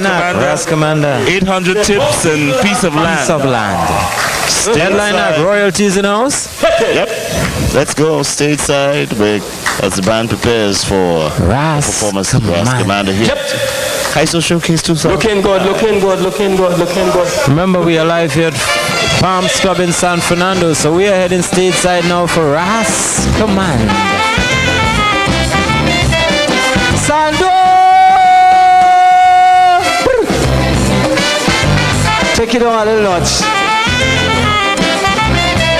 Headline up, RAS Kommanda. 800 tips and piece of land. Piece of land. Headline up, royalties in house. Yep. Let's go stateside as the band prepares for RAS performance of RAS Kommanda here. Yep. High Soul Showcase 2000. Looking good, looking good, looking good, looking good. Remember, we are live here at Palms Club in San Fernando, so we are heading stateside now for RAS Kommanda. Sando! Take it on a little notch.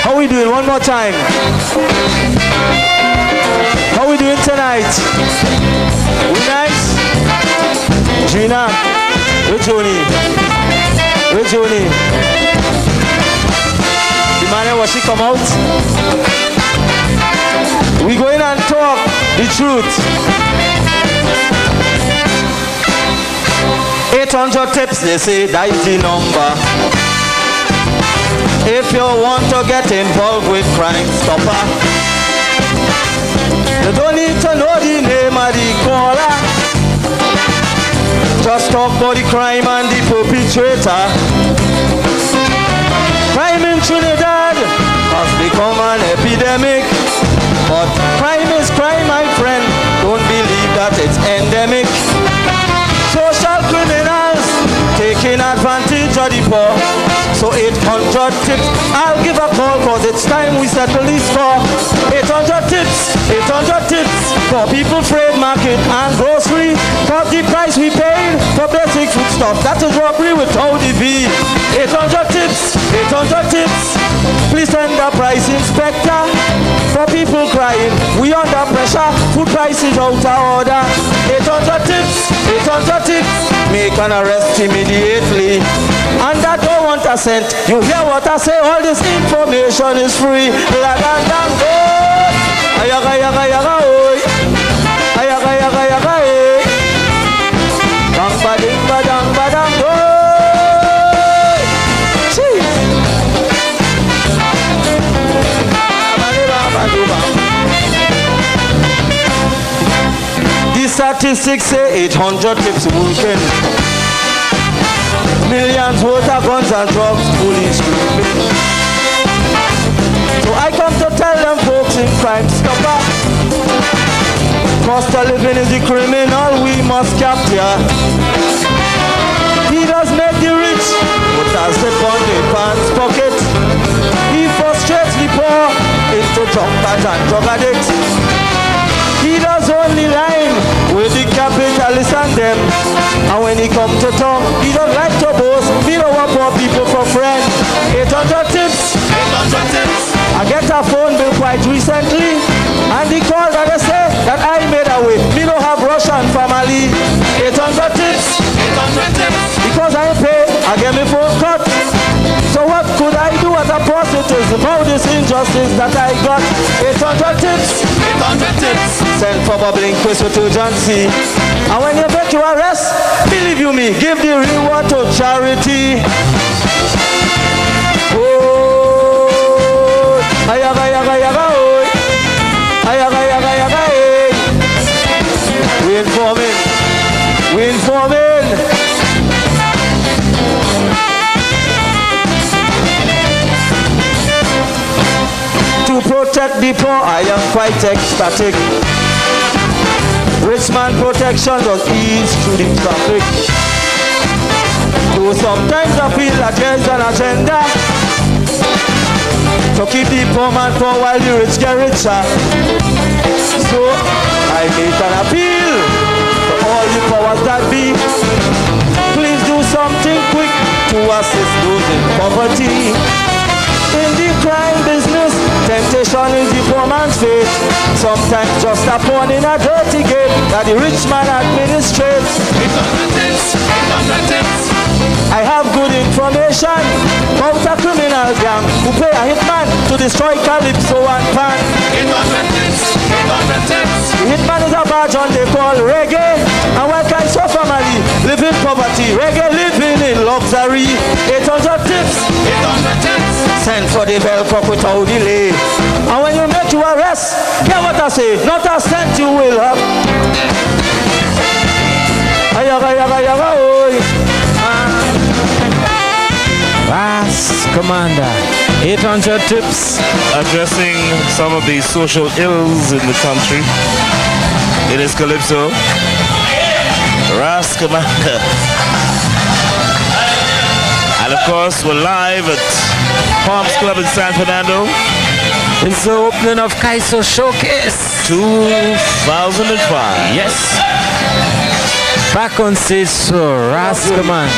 How we doing? One more time. How we doing tonight? We nice? Gina, where's Joni? Where's Joni? The man was she come out? We go in and talk the truth. 800 tips, they say, that is the number. If you want to get involved with Crime Stopper, you don't need to know the name of the caller. Just talk about the crime and the perpetrator. Crime in Trinidad has become an epidemic. But crime is crime, my friend. Don't believe that it's endemic. Social criminals taking advantage of the poor. So 800 tips, I'll give a call cause it's time we settle this score. 800 tips for people trade market and grocery. Cause the price we paid for basic food stuff, that is robbery without the V. 800 tips, please send the price inspector. For people crying, we under pressure, food prices out of order. 800 tips, make an arrest immediately. And I don't want a cent. You hear what I say? All this information is free. Ayaga yaga yaga oi. Ayaga yaga yaga oi. Bang bading badang badang oi. Cheese. The statistics say 800 tips a weekend. Millions worth of guns and drugs, police screaming. So I come to tell them folks in Crime Stopper, cost of living is the criminal we must capture. He does make the rich, but as the fund in pants pocket. He frustrates the poor into drunkards and drug addicts. He does only line with the capitalists and them. And when he come to talk, he don't like to boast. He don't want poor people for friends. 800 tips. I get a phone bill quite recently, and the call that they say that I made away. Me don't have Russian family. 800 tips. Because I pay, I get me phone cut. So what could I do as a prostitute about this injustice that I got? 800 tips. Send for bubbling quiz with urgency. And when you get your arrest, believe you me, give the reward to charity. Oh, ayaga yaga yaga oi. Ayaga yaga yaga oi. We informing. To protect the poor, I am quite ecstatic. Rich man protection does ease through the traffic. Though sometimes I feel that there's an agenda to keep the poor man poor while the rich get richer. So I make an appeal to all the powers that be. Please do something quick to assist those in poverty. In the crime business, temptation is the poor man's fate. Sometimes just a pawn in a dirty game that the rich man administrates. 800 tips. I have good information about a criminal gang who pay a hitman to destroy Calypso and Pan. 800 tips. The hitman is a badge they call reggae. And when Kaiso family live in poverty, reggae living in luxury. 800 tips. Send for the bell cock without delay. And when you make your arrest, hear what I say, not a cent you will have. Ayaga yaga yaga oi. RAS Kommanda. 800 tips. Addressing some of the social ills in the country. It is Calypso. RAS KOMMANDA. And of course, we're live at Palms Club in San Fernando. It's the opening of Kaiso Showcase 2005. Yes. Back on stage, so RAS Kommanda.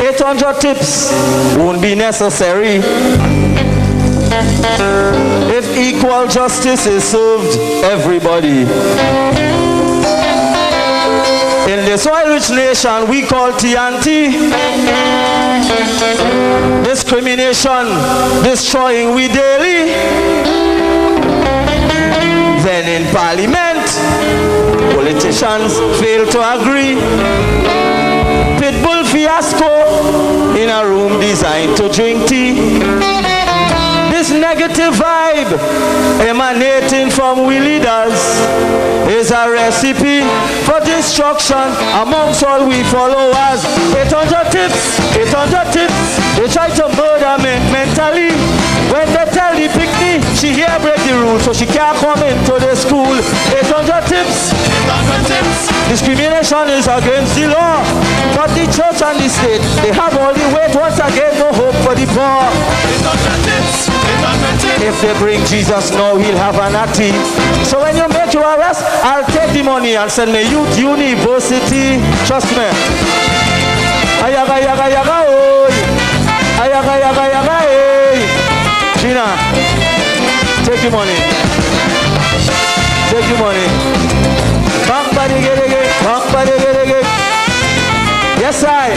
800 tips won't be necessary if equal justice is served everybody. In this oil-rich nation we call TNT, discrimination destroying we daily. Then in parliament, politicians fail to agree. Pitbull fiasco in a room designed to drink tea. This negative vibe emanating from we leaders is a recipe for destruction amongst all we followers. 800 tips, 800 tips. They try to murder me mentally. When they tell the picnic, she here break the rules, so she can't come into the school. 800 tips, 800 tips. Discrimination is against the law, but the church and the state, they have all the weight. Once again, no hope for the poor. 800 tips, 800 tips. If they bring Jesus now, he'll have an atty. So when you make your arrest, I'll take the money and send me youth university. Trust me. Ayaga yaga yaga oi. Ayaga yaga yaga oi. Gina, take the money. Take the money. Bang body get again. Bang body get again. Yes, I.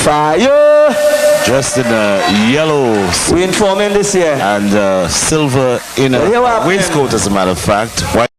Fire. Dressed in a yellow We informing this year. and silver inner waistcoat, as a matter of fact. White